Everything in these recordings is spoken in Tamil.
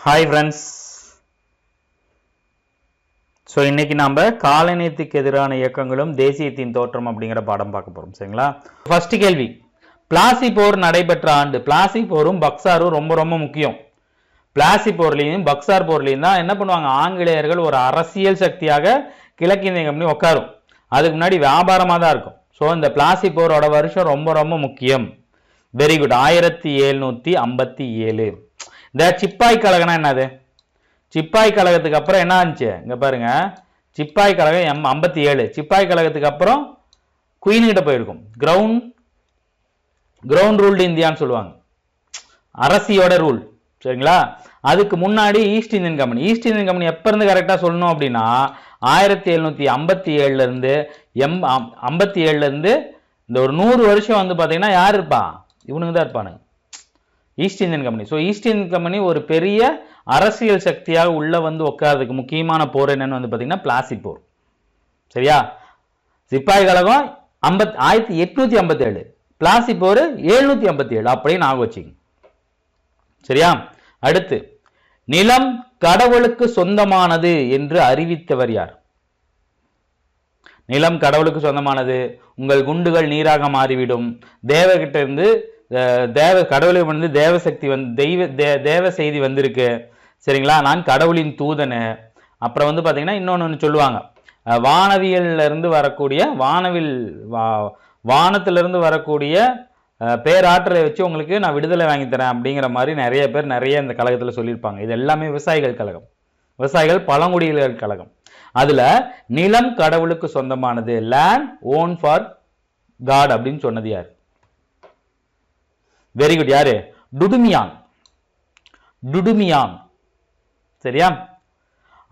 Hi friends. ஸோ இன்னைக்கு நாம் காலனியத்துக்கு எதிரான இயக்கங்களும் தேசியத்தின் தோற்றம் அப்படிங்கிற பாடம் பார்க்க போகிறோம். சரிங்களா? ஃபர்ஸ்ட் கேள்வி, பிளாசி போர் நடைபெற்ற ஆண்டு. பிளாசி போரும் பக்சாரும் ரொம்ப ரொம்ப முக்கியம். பிளாசி போர்லையும் பக்சார் போர்லையும் தான் என்ன பண்ணுவாங்க, ஆங்கிலேயர்கள் ஒரு அரசியல் சக்தியாக கிழக்கிந்திய கம்பெனி உட்காரும். அதுக்கு முன்னாடி வியாபாரமாக தான் இருக்கும். ஸோ இந்த பிளாசி போரோட வருஷம் ரொம்ப ரொம்ப முக்கியம். Very good. 1757. இந்த சிப்பாய் கழகம்னா என்னது? சிப்பாய் கழகத்துக்கு அப்புறம் என்ன ஆச்சு இங்க பாருங்க, சிப்பாய் கழகம் 57. சிப்பாய் கழகத்துக்கு அப்புறம் குயின் கிட்ட போயிருக்கும். கிரவுண்ட் ரூல்டு இந்தியான்னு சொல்லுவாங்க, அரசியோட ரூல். சரிங்களா? அதுக்கு முன்னாடி East Indian Company. East Indian Company எப்ப இருந்து கரெக்டா சொல்லணும் அப்படின்னா 1757 இருந்து 57 இருந்து இந்த ஒரு 100 வருஷம் வந்து பாத்தீங்கன்னா யார் இருப்பா? இவனுங்க தான் இருப்பானுங்க, East Indian Company. So East Indian Company ஒரு பெரிய அரசியல் சக்தியாக உள்ள வந்து உட்கார்றதுக்கு முக்கியமான போர் என்னன்னு வந்து பார்த்தீங்கன்னா பிளாசி போர். சரியா? சிப்பாய் கழகம் 1857, பிளாசி போர் 757 அப்படின்னு ஆக வச்சுங்க. சரியா? அடுத்து, நிலம் கடவுளுக்கு சொந்தமானது என்று அறிவித்தவர் யார்? நிலம் கடவுளுக்கு சொந்தமானது, உங்கள் குண்டுகள் நீராக மாறிவிடும், தேவகிட்ட இருந்து கடவுளுக்கு வந்து தேவசக்தி வந்து தேவ செய்தி வந்திருக்கு. சரிங்களா? நான் கடவுளின் தூதனு. அப்புறம் வந்து பாத்தீங்கன்னா இன்னொன்னு சொல்லுவாங்க, வானவியல்ல இருந்து வரக்கூடிய வானத்திலிருந்து வரக்கூடிய பேராற்றலை வச்சு உங்களுக்கு நான் விடுதலை வாங்கி தரேன் அப்படிங்கிற மாதிரி நிறைய பேர் நிறைய இந்த கழகத்துல சொல்லியிருப்பாங்க. இது எல்லாமே விவசாயிகள் கழகம், விவசாயிகள் பழங்குடியினர் கழகம். அதுல நிலம் கடவுளுக்கு சொந்தமானது, லேண்ட் ஓன் ஃபார் காட் அப்படின்னு சொன்னது யார்? Very good. யாரு? டுடுமியான். சரியா?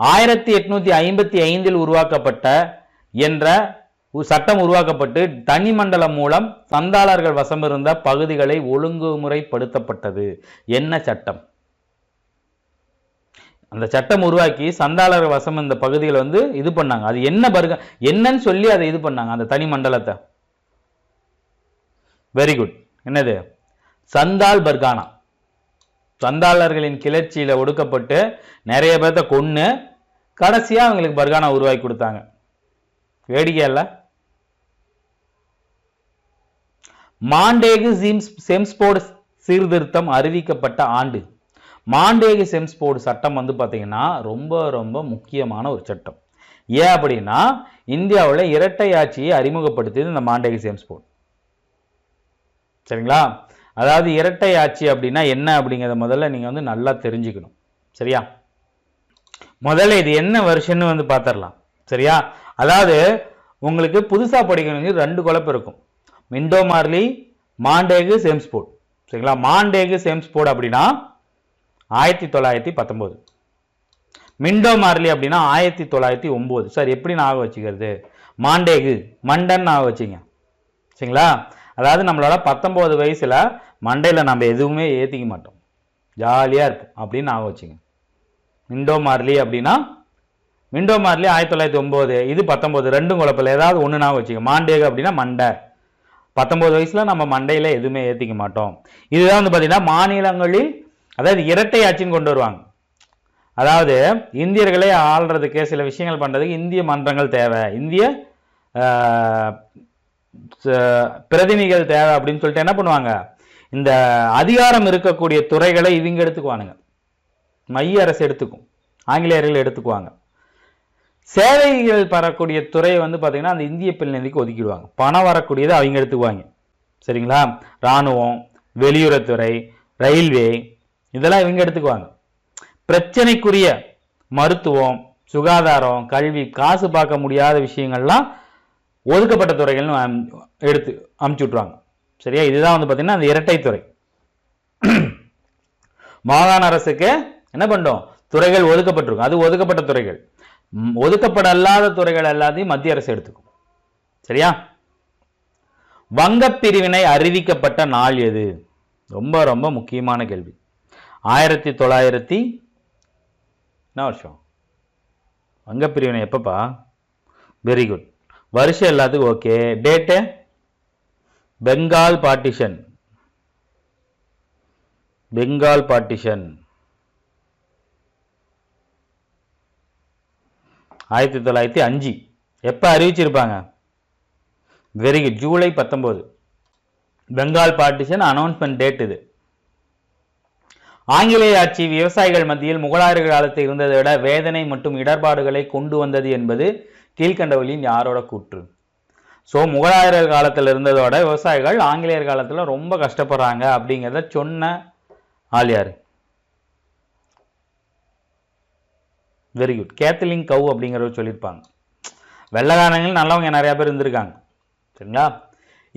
1855 உருவாக்கப்பட்ட என்ற சட்டம் உருவாக்கப்பட்டு தனி மண்டலம் மூலம் சந்தாளர்கள் வசம் இருந்த பகுதிகளை ஒழுங்குமுறைப்படுத்தப்பட்டது. என்ன சட்டம்? அந்த சட்டம் உருவாக்கி சந்தாளர்கள் வசம் இந்த பகுதிகளை வந்து இது பண்ணாங்க. அது என்னன்னு சொல்லி அதை இது பண்ணாங்க, அந்த தனி மண்டலத்தை. Very good. என்னது? சந்தால் பர்கானா. சந்தாளர்களின் கிளர்ச்சியில ஒடுக்கப்பட்டு நிறைய பேர்த்த கொன்னு கடைசியா அவங்களுக்கு பர்கானா உருவாக்கி கொடுத்தாங்க. வேடிக்கை இல்ல? மாண்டேகு செம்ஸ்போர்டு சீர்திருத்தம் அறிவிக்கப்பட்ட ஆண்டு. மாண்டேகு செம்ஸ்போர்டு சட்டம் வந்து பாத்தீங்கன்னா ரொம்ப ரொம்ப முக்கியமான ஒரு சட்டம். ஏன் அப்படின்னா இந்தியாவில் இரட்டை ஆட்சியை அறிமுகப்படுத்தியது இந்த மாண்டேகு செம்ஸ்போர்டு. சரிங்களா? அதாவது இரட்டை ஆட்சி அப்படின்னா என்ன அப்படிங்கிறத முதல்ல நீங்க வந்து நல்லா தெரிஞ்சுக்கணும். சரியா? முதல்ல இது என்ன வருஷன்னு வந்து பார்த்துடலாம். சரியா? அதாவது உங்களுக்கு புதுசா படிக்கணும், 2 குழப்பம் இருக்கும். Minto Morley, Montagu Chelmsford. சரிங்களா? மாண்டேகு செம்ஸ்போர்டு அப்படின்னா 1919. மிண்டோ மார்லி அப்படின்னா 1909. சார் எப்படி நான் ஆக வச்சுக்கிறது? மாண்டேகு மண்டன் ஆக வச்சுங்க. சரிங்களா? அதாவது நம்மளோட 19 வயசுல மண்டையில நம்ம எதுவுமே ஏத்திக்க மாட்டோம், ஜாலியா இருப்போம் அப்படின்னு ஆக வச்சுங்க. மிண்டோ மார்லி அப்படின்னா மிண்டோ மார்லி 1909, இது 19, 2 குழப்பம் ஏதாவது ஒன்று நான் வச்சுங்க. மாண்டேகு அப்படின்னா மண்டை. 19 வயசுல நம்ம மண்டையில எதுவுமே ஏத்திக்க மாட்டோம். இதுதான் வந்து பாத்தீங்கன்னா மாநிலங்களில், அதாவது இரட்டை ஆட்சின்னு கொண்டு வருவாங்க. அதாவது இந்தியர்களை ஆள்றதுக்கு சில விஷயங்கள் பண்றதுக்கு இந்திய மன்றங்கள் தேவை, இந்திய பிரதிநிதிகள் தேவை அப்படின்னு சொல்லிட்டு என்ன பண்ணுவாங்க, இந்த அதிகாரம் இருக்கக்கூடிய துறைகளை இவங்க எடுத்துக்குவானுங்க, மைய அரசு எடுத்துக்கும், ஆங்கிலேயர்கள் எடுத்துக்குவாங்க. சேவைகள் பெறக்கூடிய துறையை வந்து பாத்தீங்கன்னா அந்த இந்திய பிரதிநிதிக்கு ஒதுக்கிடுவாங்க. பணம் வரக்கூடியதை அவங்க எடுத்துக்குவாங்க. சரிங்களா? இராணுவம், வெளியுறவுத்துறை, ரயில்வே, இதெல்லாம் இவங்க எடுத்துக்குவாங்க. பிரச்சனைக்குரிய மருத்துவம், சுகாதாரம், கல்வி, காசு பார்க்க முடியாத விஷயங்கள்லாம் ஒதுக்கப்பட்ட துறைகள் எடுத்து அமுச்சு விட்டுருவாங்க. சரியா? இதுதான் வந்து பாத்தீங்கன்னா அந்த இரட்டை துறை. மாகாண அரசுக்கு என்ன பண்றோம், துறைகள் ஒதுக்கப்பட்டிருக்கும், அது ஒதுக்கப்பட்ட துறைகள். ஒதுக்கப்பட அல்லாத துறைகள் எல்லாத்தையும் மத்திய அரசு எடுத்துக்கும். சரியா? வங்க பிரிவினை அறிவிக்கப்பட்ட நாள் எது? ரொம்ப ரொம்ப முக்கியமான கேள்வி. 1900 என்ன வருஷம்? வங்க பிரிவினை எப்பப்பா? Very good. வருஷம் எல்லாத்துக்கும் ஓகே. டேட்டு? பெங்கால் பார்ட்டிஷன். 1905. எப்போ அறிவிச்சிருப்பாங்க? Very good, July 19. Bengal partition announcement date இது. ஆங்கிலேய ஆட்சி விவசாயிகள் மத்தியில் முகலாயர்கள் காலத்தில் இருந்ததை விட வேதனை மற்றும் இடர்பாடுகளை கொண்டு வந்தது என்பது கீழ்கண்டவர்களின் யாரோட கூற்று? ஸோ முகலாயர்கள் காலத்தில் இருந்ததோட விவசாயிகள் ஆங்கிலேயர் காலத்தில் ரொம்ப கஷ்டப்படுறாங்க அப்படிங்கிறத சொன்ன ஆள் யாரு? வெரி குட், கேத்தலின் கவ் அப்படிங்கிறத சொல்லியிருப்பாங்க. வெள்ளக்காரங்கள் நல்லவங்க நிறைய பேர் இருந்திருக்காங்க. சரிங்களா?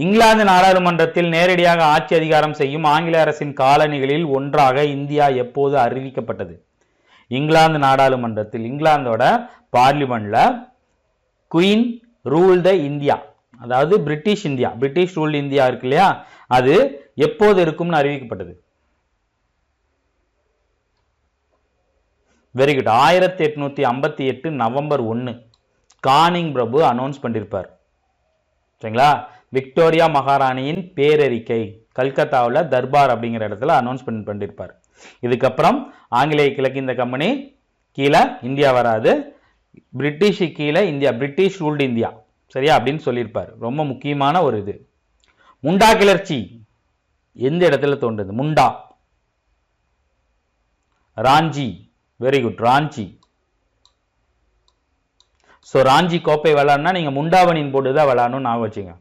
இங்கிலாந்து நாடாளுமன்றத்தில் நேரடியாக ஆட்சி அதிகாரம் செய்யும் ஆங்கில அரசின் காலனிகளில் ஒன்றாக இந்தியா எப்போது அறிவிக்கப்பட்டது? இங்கிலாந்து நாடாளுமன்றத்தில், இங்கிலாந்தோட பார்லிமெண்ட்ல குயின் ரூல் த இந்தியா, அதாவது British India, British rule India இருக்கு இல்லையா, அது எப்போது இருக்கும்னு அறிவிக்கப்பட்டது? வெரி குட், 1858 நவம்பர் 1 கானிங் பிரபு அனௌன்ஸ் பண்ணியிருப்பார். சரிங்களா? விக்டோரியா மகாராணியின் பேரறிக்கை கல்கத்தாவில் தர்பார் அப்படிங்கிற இடத்துல அனௌன்ஸ்மெண்ட் பண்ணியிருப்பார். இதுக்கப்புறம் ஆங்கிலேய கிழக்கிந்திய கம்பெனி கீழே இந்தியா வராது, பிரிட்டிஷ் கீழே இந்தியா, பிரிட்டிஷ் ரூல்டு இந்தியா, சரியா அப்படின்னு சொல்லியிருப்பார். ரொம்ப முக்கியமான ஒரு இது. முண்டா கிளர்ச்சி எந்த இடத்துல தோன்றுது? Munda, Ranchi. Very good, Ranchi. So Ranchi கோப்பை விளாட்னா நீங்கள் முண்டாவணின் போட்டு தான் விளாடணும்னு ஞாபகம் வச்சுங்க.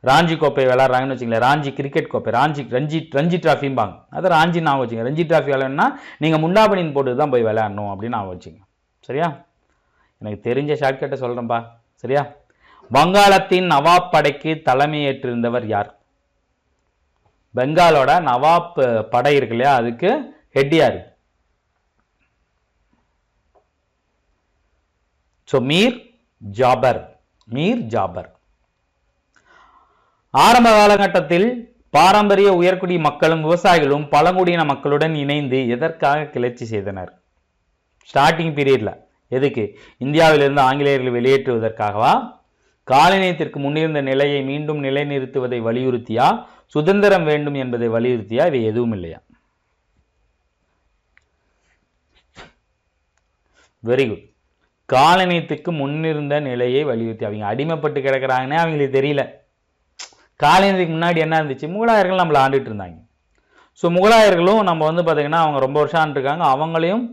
ராஞ்சி கோப்பை விளாட்றாங்கன்னு வச்சுங்களேன், ராஞ்சி கிரிக்கெட் கோப்பை, ரஞ்சி டிராஃபிம்பாங்க, அதை ராஞ்சி ஞாபகம் வச்சுங்க. ரஞ்சி டிராஃபி விளையாடணும்னா நீங்கள் முண்டாவணின் போட்டு தான் போய் விளையாடணும் அப்படின்னு ஞாபகம் வச்சுங்க. சரியா? எனக்கு தெரிஞ்ச ஷார்ட்கட்டை சொல்கிறேன்ப்பா. சரியா? வங்காளத்தின் நவாப் படைக்கு தலைமையேற்றிருந்தவர் யார்? பெங்காலோட நவாப் படை இருக்கு இல்லையா, அதுக்கு ஹெட் யார்? ஸோ மீர் ஜாபர். மீர் ஜாபர். ஆரம்ப காலகட்டத்தில் பாரம்பரிய உயர்குடி மக்களும் விவசாயிகளும் பழங்குடியின மக்களுடன் இணைந்து எதற்காக கிளர்ச்சி செய்தனர்? ஸ்டார்டிங் பீரியட்ல எதுக்கு? இந்தியாவிலிருந்து ஆங்கிலேயர்கள் வெளியேற்றுவதற்காகவா? காலனியத்திற்கு முன்னிருந்த நிலையை மீண்டும் நிலைநிறுத்துவதை வலியுறுத்தியா? சுதந்திரம் வேண்டும் என்பதை வலியுறுத்தியா? இவை எதுவும் இல்லையா? வெரி குட், காலனியத்துக்கு முன்னிருந்த நிலையை வலியுறுத்தி. அவங்க அடிமைப்பட்டு கிடக்கிறாங்கன்னே அவங்களுக்கு தெரியல. காலனியத்துக்கு முன்னாடி என்ன இருந்துச்சு? முகலாயர்கள் நம்மளை ஆண்டுட்டு இருந்தாங்க. ஸோ முகலாயர்களும் நம்ம பார்த்தீங்கன்னா அவங்க ரொம்ப வருஷம் ஆண்டுருக்காங்க. அவங்களையும்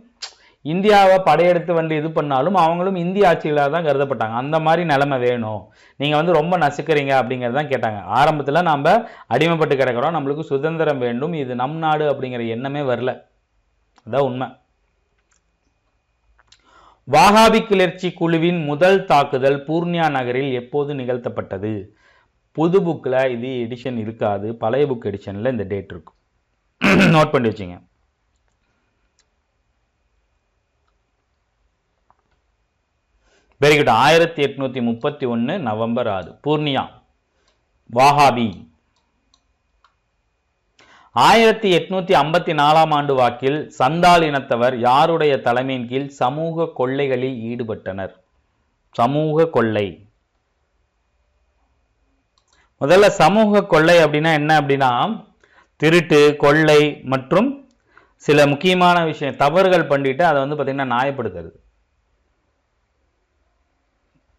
இந்தியாவை படையெடுத்து இது பண்ணாலும் அவங்களும் இந்திய ஆட்சிகளாக தான் கருதப்பட்டாங்க. அந்த மாதிரி நிலைமை வேணும், நீங்கள் ரொம்ப நசுக்கிறீங்க அப்படிங்கிறதான் கேட்டாங்க. ஆரம்பத்தில் நம்ம அடிமைப்பட்டு கிடக்கிறோம், நம்மளுக்கு சுதந்திரம் வேண்டும், இது நம் நாடு அப்படிங்கிற எண்ணமே வரல. அதான் உண்மை. வாகாபி கிளர்ச்சி குழுவின் முதல் தாக்குதல் பூர்ணியா நகரில் எப்போது நிகழ்த்தப்பட்டது? புது புக்கில் இது எடிஷன் இருக்காது, பழைய புக் எடிஷனில் இந்த டேட் இருக்கும். நோட் பண்ணி வச்சுங்க. Very good, 1831 November 6 Purnia Wahabi. 1854 ஆண்டு வாக்கில் சந்தால் இனத்தவர் யாருடைய தலைமையின் கீழ் சமூக கொள்ளைகளில் ஈடுபட்டனர்? சமூக கொள்ளை. முதல்ல சமூக கொள்ளை அப்படின்னா என்ன அப்படின்னா, திருட்டு, கொள்ளை மற்றும் சில முக்கியமான விஷயம் தவறுகள் பண்ணிட்டு அதை பார்த்தீங்கன்னா நியாயப்படுத்துறது.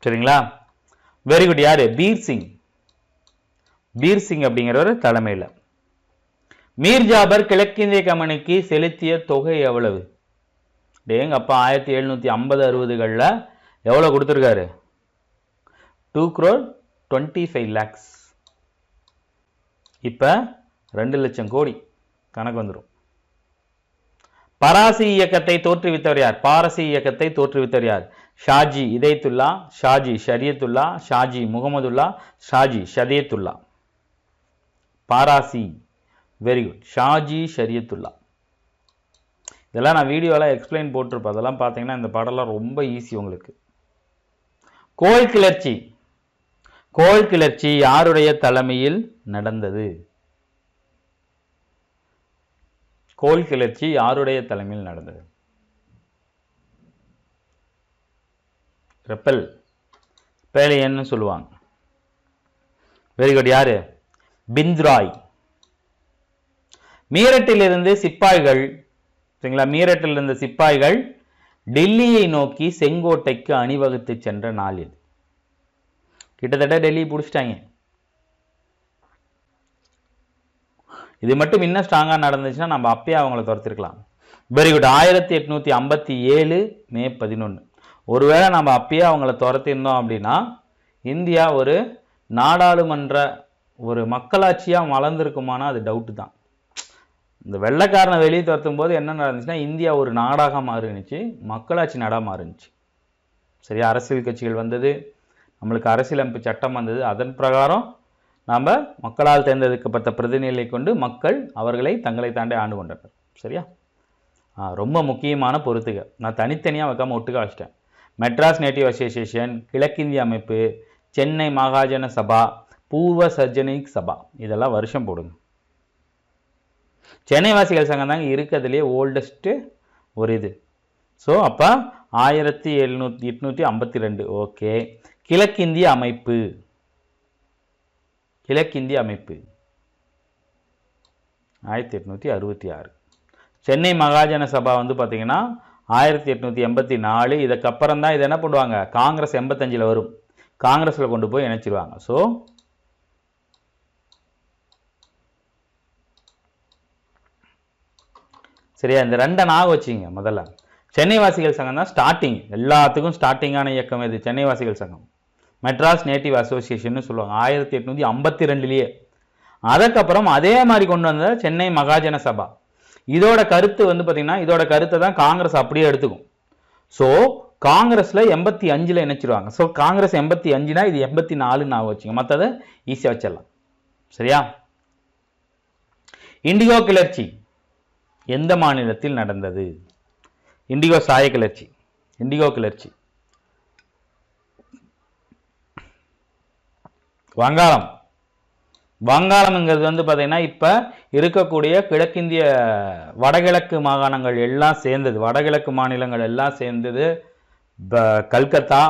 சரிங்களா? Very good. யாரு? பீர் சிங். பீர் சிங் அப்படிங்கிறவர் தலைமையில். மீர் ஜாபர் கிழக்கிந்திய கம்பெனிக்கு செலுத்திய தொகை எவ்வளவு? டேங்க அப்பா, 1750-60களில் எவ்வளோ கொடுத்துருக்காரு? 2,25,00,000. இப்போ 2 லட்சம் கோடி கணக்கு வந்துடும். பாரசி இயக்கத்தை தோற்றுவித்தவர் யார்? பாரசி இயக்கத்தை தோற்றுவித்தவர் யார்? ஷாஜி இதயத்துல்லா, ஷாஜி ஷரியத்துல்லா, ஷாஜி முகமதுல்லா, ஷாஜி ஷதியத்துல்லா. பாராசி. Very good, Shaji Shariatullah. இதெல்லாம் நான் வீடியோவில் எக்ஸ்பிளைன் போட்டிருப்பேன், அதெல்லாம் பார்த்தீங்கன்னா இந்த பாடலாம் ரொம்ப ஈஸி உங்களுக்கு. கோல் கிளர்ச்சி. கோல் கிளர்ச்சி யாருடைய தலைமையில் நடந்தது? கோல் கிளர்ச்சி யாருடைய தலைமையில் நடந்தது? ரெப்பல் பேலியன்னு சொல்லுவாங்க. Very good. யாரு? பிந்த்ராய். மீரட்டில் இருந்து சிப்பாய்கள், சரிங்களா, மீரட்டில் இருந்த சிப்பாய்கள் டெல்லியை நோக்கி செங்கோட்டைக்கு அணிவகுத்து சென்ற நாள் இது. கிட்டத்தட்ட டெல்லி பிடிச்சிட்டாங்க. இது மட்டும் இன்னும் ஸ்ட்ராங்கா நடந்துச்சுன்னா நம்ம அப்பயே அவங்கள துரத்திருக்கலாம். Very good. 1857 மே 11. ஒருவேளை நம்ம அப்பயே அவங்கள துரத்திருந்தோம் அப்படின்னா இந்தியா ஒரு நாடாளுமன்ற ஒரு மக்களாட்சியா வளர்ந்துருக்குமானா அது டவுட்டு தான். இந்த வெள்ளைக்காரனை வெளியே துரத்தும் போது என்ன நடந்துச்சுன்னா இந்தியா ஒரு நாடாக மாறினுச்சு, மக்களாட்சி நாடாக மாறினுச்சு. சரியா? அரசியல் கட்சிகள் வந்தது, நம்மளுக்கு அரசியலமைப்பு சட்டம் வந்தது, அதன் பிரகாரம் நாம் மக்களால் தேர்ந்தெடுக்கப்பட்ட பிரதிநிதிகளை கொண்டு மக்கள் அவர்களை தங்களை தாண்டி ஆண்டு கொண்டனர். சரியா? ரொம்ப முக்கியமான பொறுத்துக. நான் தனித்தனியாக வைக்காமல் ஒட்டுக்க வச்சிட்டேன். மெட்ராஸ் நேட்டிவ் அசோசியேஷன், கிழக்கிந்திய அமைப்பு, சென்னை மகாஜன சபா, பூர்வ சர்ஜனிக் சபா, இதெல்லாம் வருஷம் போடுங்க. சென்னை வாசிகள் சங்கம் தாங்க இருக்கிறதுலே ஓல்டஸ்ட்டு ஒரு இது. ஸோ அப்போ 1852. ஓகே. கிழக்கிந்திய அமைப்பு, கிழக்கிந்திய அமைப்பு 1866. சென்னை மகாஜன சபா வந்து பார்த்தீங்கன்னா 1884. இதுக்கப்புறம் தான் இது என்ன பண்ணுவாங்க, காங்கிரஸ் 85 வரும், காங்கிரஸில் கொண்டு போய் இணைச்சிருவாங்க. ஸோ சரியா? இந்த ரெண்டை நாக வச்சிங்க. முதல்ல சென்னை வாசிகள் சங்கம் தான் ஸ்டார்டிங், எல்லாத்துக்கும் ஸ்டார்டிங்கான இயக்கம் இது சென்னை வாசிகள் சங்கம். மெட்ராஸ் நேட்டிவ் அசோசியேஷன் சொல்லுவாங்க 1852. அதுக்கப்புறம் அதே மாதிரி கொண்டு வந்த சென்னை மகாஜன சபா. இதோட கருத்து வந்து பார்த்தீங்கன்னா இதோட கருத்தை தான் காங்கிரஸ் அப்படியே எடுத்துக்கும். ஸோ காங்கிரஸில் 85 இணைச்சிருவாங்க. ஸோ காங்கிரஸ் 85னா இது 84 நான் வச்சுங்க, மற்றதை ஈஸியாக வச்சிடலாம். சரியா? இண்டிகோ கிளர்ச்சி எந்த மாநிலத்தில் நடந்தது? இண்டிகோ சாய கிளர்ச்சி, இண்டிகோ கிளர்ச்சி வங்காளம். வங்காளம்ங்கிறது வந்து பார்த்தீங்கன்னா இப்போ இருக்கக்கூடிய கிழக்கிந்திய வடகிழக்கு மாகாணங்கள் எல்லாம் சேர்ந்தது, வடகிழக்கு மாநிலங்கள் எல்லாம் சேர்ந்தது. கல்கத்தா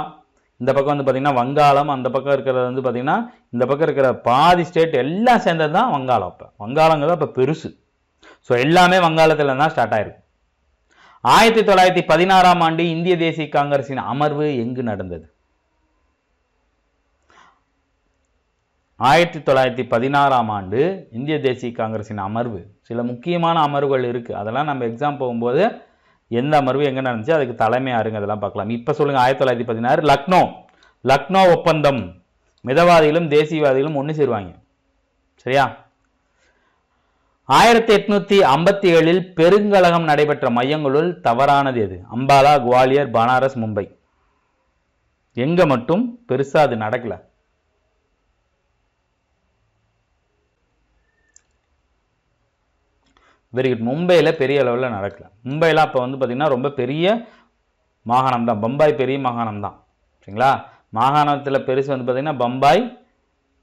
இந்த பக்கம் வந்து பார்த்தீங்கன்னா வங்காளம், அந்த பக்கம் இருக்கிறது வந்து பார்த்தீங்கன்னா இந்த பக்கம் இருக்கிற பாதி ஸ்டேட் எல்லாம் சேர்ந்தது தான் வங்காளம். இப்போ வங்காளங்கிறது இப்போ பெருசு. ஸோ எல்லாமே வங்காளத்தில் தான் ஸ்டார்ட் ஆயிருக்கு. 1916 ஆண்டு இந்திய தேசிய காங்கிரசின் அமர்வு எங்கு நடந்தது? 1916 ஆண்டு இந்திய தேசிய காங்கிரசின் அமர்வு, சில முக்கியமான அமர்வுகள் இருக்கு, அதெல்லாம் நம்ம எக்ஸாம் போகும்போது எந்த அமர்வு எங்க நடந்துச்சு, அதுக்கு தலைமை யாருங்க, அதெல்லாம் பார்க்கலாம். இப்ப சொல்லுங்க. 1916 லக்னோ, லக்னோ ஒப்பந்தம். மிதவாதிகளும் தேசியவாதிகளும் ஒன்று சேருவாங்க. சரியா? 1857 பெருங்கலகம் நடைபெற்ற மையங்களுள் தவறானது எது? அம்பாலா, குவாலியர், பனாரஸ், மும்பை. எங்க மட்டும் பெருசா அது நடக்கல? Very good. மும்பையில் பெரிய அளவில் நடக்கல. மும்பையில் அப்போ வந்து பார்த்தீங்கன்னா ரொம்ப பெரிய மாகாணம் தான், பம்பாய் பெரிய மாகாணம் தான். சரிங்களா? மாகாணத்தில் பெருசு வந்து பார்த்தீங்கன்னா பம்பாய்,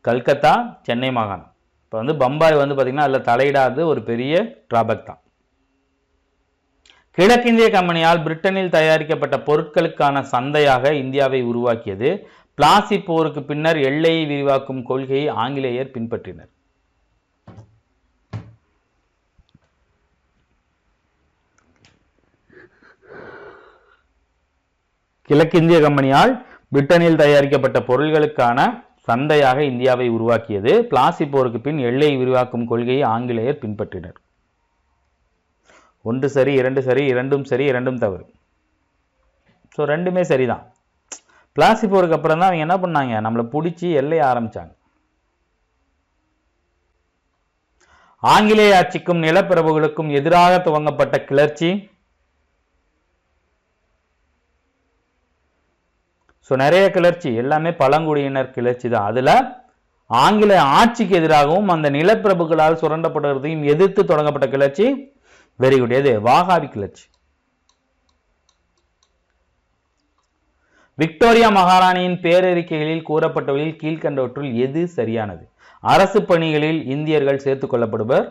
கல்கத்தா, சென்னை மாகாணம். இப்போ வந்து பம்பாய் வந்து பார்த்தீங்கன்னா அதில் தலையிடாது ஒரு பெரிய டிராபேக் தான். கிழக்கிந்திய கம்பெனியால் பிரிட்டனில் தயாரிக்கப்பட்ட பொருட்களுக்கான சந்தையாக இந்தியாவை உருவாக்கியது. பிளாசி போருக்கு பின்னர் எல்லையை விரிவாக்கும் கொள்கையை ஆங்கிலேயர் பின்பற்றினர். கிழக்கிந்திய கம்பெனியால் பிரிட்டனில் தயாரிக்கப்பட்ட பொருள்களுக்கான சந்தையாக இந்தியாவை உருவாக்கியது. பிளாசி போருக்கு பின் எல்லை விரிவாக்கும் கொள்கையை ஆங்கிலேயர் பின்பற்றினர். ஒன்று சரி, இரண்டு சரி, இரண்டும் சரி, இரண்டும் தவறு. ஸோ ரெண்டுமே சரிதான். பிளாசி போருக்கு அப்புறம் தான் அவங்க என்ன பண்ணாங்க, நம்மளை பிடிச்சி எல்லையை ஆரம்பிச்சாங்க. ஆங்கிலேய ஆட்சிக்கும் நிலப்பிரபுகளுக்கும் எதிராக துவங்கப்பட்ட கிளர்ச்சி. ஸோ நிறைய கிளர்ச்சி எல்லாமே பழங்குடியினர் கிளர்ச்சி தான். அதில் ஆங்கில ஆட்சிக்கு எதிராகவும் அந்த நிலப்பிரபுகளால் சுரண்டப்படுவதையும் எதிர்த்து தொடங்கப்பட்ட கிளர்ச்சி. Very good. எது? வாகாபி கிளர்ச்சி. விக்டோரியா மகாராணியின் பேரறிக்கைகளில் கூறப்பட்டவர்களில் கீழ்கண்டவற்றுள் எது சரியானது? அரசு பணிகளில் இந்தியர்கள் சேர்த்துக் கொள்ளப்படுவர்.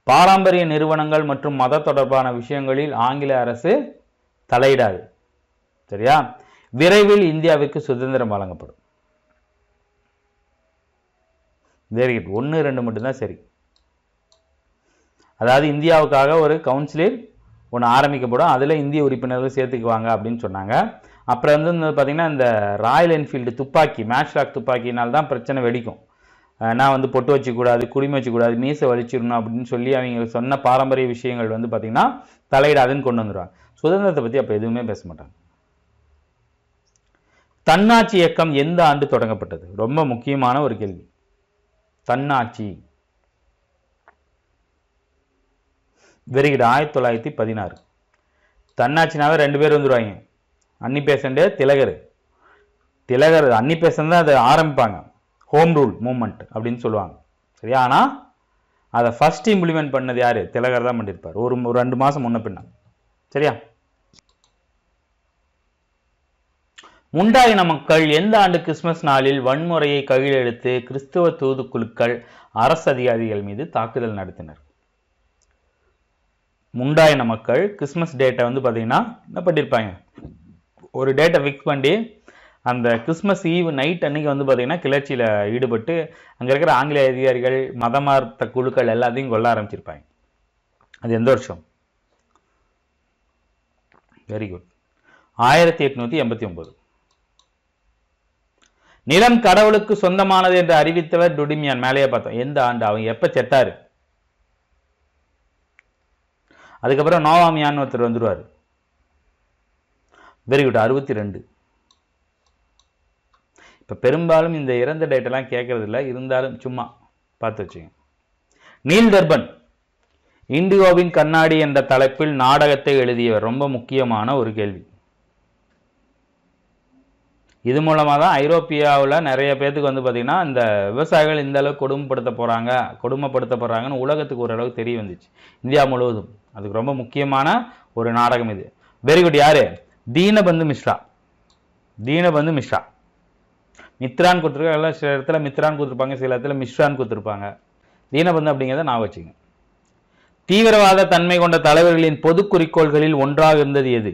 பாரம்பரிய நிறுவனங்கள் மற்றும் மத தொடர்பான விஷயங்களில் ஆங்கில அரசு தலையிடாது. சரியா? விரைவில் இந்தியாவுக்கு சுதந்திரம் வழங்கப்படும். Very good. 1, 2 மட்டும்தான் சரி. அதாவது இந்தியாவுக்காக ஒரு கவுன்சிலர் ஒன்று ஆரம்பிக்கப்படும், அதில் இந்திய உறுப்பினர்கள் சேர்த்துக்குவாங்க அப்படின்னு சொன்னாங்க. அப்புறம் வந்து பார்த்தீங்கன்னா இந்த ராயல் என்ஃபீல்டு துப்பாக்கி, மேட்ச்லாக் துப்பாக்கினால் தான் பிரச்சனை வெடிக்கும். நான் வந்து பொட்டு வச்சுக்கூடாது, குடிமை வச்சுக்கூடாது, மீசை வலிச்சிடணும் அப்படின்னு சொல்லி அவங்க சொன்ன பாரம்பரிய விஷயங்கள் வந்து பார்த்தீங்கன்னா தலையிடாதுன்னு கொண்டு வந்துடுவாங்க. சுதந்திரத்தை பற்றி அப்போ எதுவுமே பேச மாட்டாங்க. தன்னாட்சி இயக்கம் எந்த ஆண்டு தொடங்கப்பட்டது? ரொம்ப முக்கியமான ஒரு கேள்வி. தன்னாட்சி வெரி குட், 1916. தன்னாட்சினாவே 2 பேர் வந்துடுவாங்க, அன்னி பெசன்ட், திலகர். அன்னி பெசன்ட் தான் அதை ஆரம்பிப்பாங்க, ஹோம் ரூல் மூவ்மெண்ட் அப்படின்னு சொல்லுவாங்க. சரியா? ஆனால் அதை ஃபர்ஸ்ட் இம்ப்ளிமெண்ட் பண்ணது யாரு? திலகர் தான் பண்ணியிருப்பார், ஒரு 2 மாதம் முன்ன பின்ன. சரியா? முண்டாயின மக்கள் எந்த ஆண்டு கிறிஸ்துமஸ் நாளில் வன்முறையை கையில் எடுத்து கிறிஸ்துவ தூதுக்குழுக்கள் அரசு அதிகாரிகள் மீது தாக்குதல் நடத்தினர்? முண்டாயின மக்கள் கிறிஸ்துமஸ் டேட்டை வந்து பார்த்தீங்கன்னா என்ன பண்ணியிருப்பாங்க, ஒரு டேட்டை ஃபிக்ஸ் பண்ணி அந்த கிறிஸ்மஸ் ஈவ் நைட் அன்னைக்கு வந்து பார்த்தீங்கன்னா கிளர்ச்சியில் ஈடுபட்டு அங்கே இருக்கிற ஆங்கிலேய அதிகாரிகள், மதமார்த்த குழுக்கள் எல்லாத்தையும் கொல்ல ஆரம்பிச்சிருப்பாங்க. அது எந்த வருஷம்? Very good, 1889. நிலம் கடவுளுக்கு சொந்தமானது என்று அறிவித்தவர் டுடிமியான். மேலேயே பார்த்தோம். எந்த ஆண்டு? அவங்க எப்ப செத்தாரு? அதுக்கப்புறம் நோவாமியான் ஒருத்தர் வந்துருவாரு. Very good, 62. இப்ப பெரும்பாலும் இந்த இறந்த டேட்டெல்லாம் கேட்கறது இல்லை, இருந்தாலும் சும்மா பார்த்து வச்சுங்க. நீல் தர்பன் இண்டிகோவின் கண்ணாடி என்ற தலைப்பில் நாடகத்தை எழுதியவர். ரொம்ப முக்கியமான ஒரு கேள்வி. இது மூலமாக தான் ஐரோப்பியாவில் நிறைய பேர்த்துக்கு வந்து பார்த்தீங்கன்னா இந்த விவசாயிகள் இந்த அளவுக்கு கொடுமைப்படுத்தப்படுறாங்கன்னு உலகத்துக்கு ஓரளவுக்கு தெரிய வந்துச்சு, இந்தியா முழுவதும். அதுக்கு ரொம்ப முக்கியமான ஒரு நாடகம் இது. Very good. யாரு? தீனபந்து மிஸ்ரா. மித்ரான் கொடுத்துருக்காங்க, சில இடத்துல மித்ரான் கொடுத்துருப்பாங்க, சில இடத்துல மிஸ்ரான் கொடுத்துருப்பாங்க. தீனபந்து அப்படிங்கிறத நான் வச்சுங்க. தீவிரவாத தன்மை கொண்ட தலைவர்களின் பொது குறிக்கோள்களில் ஒன்றாக இருந்தது எது?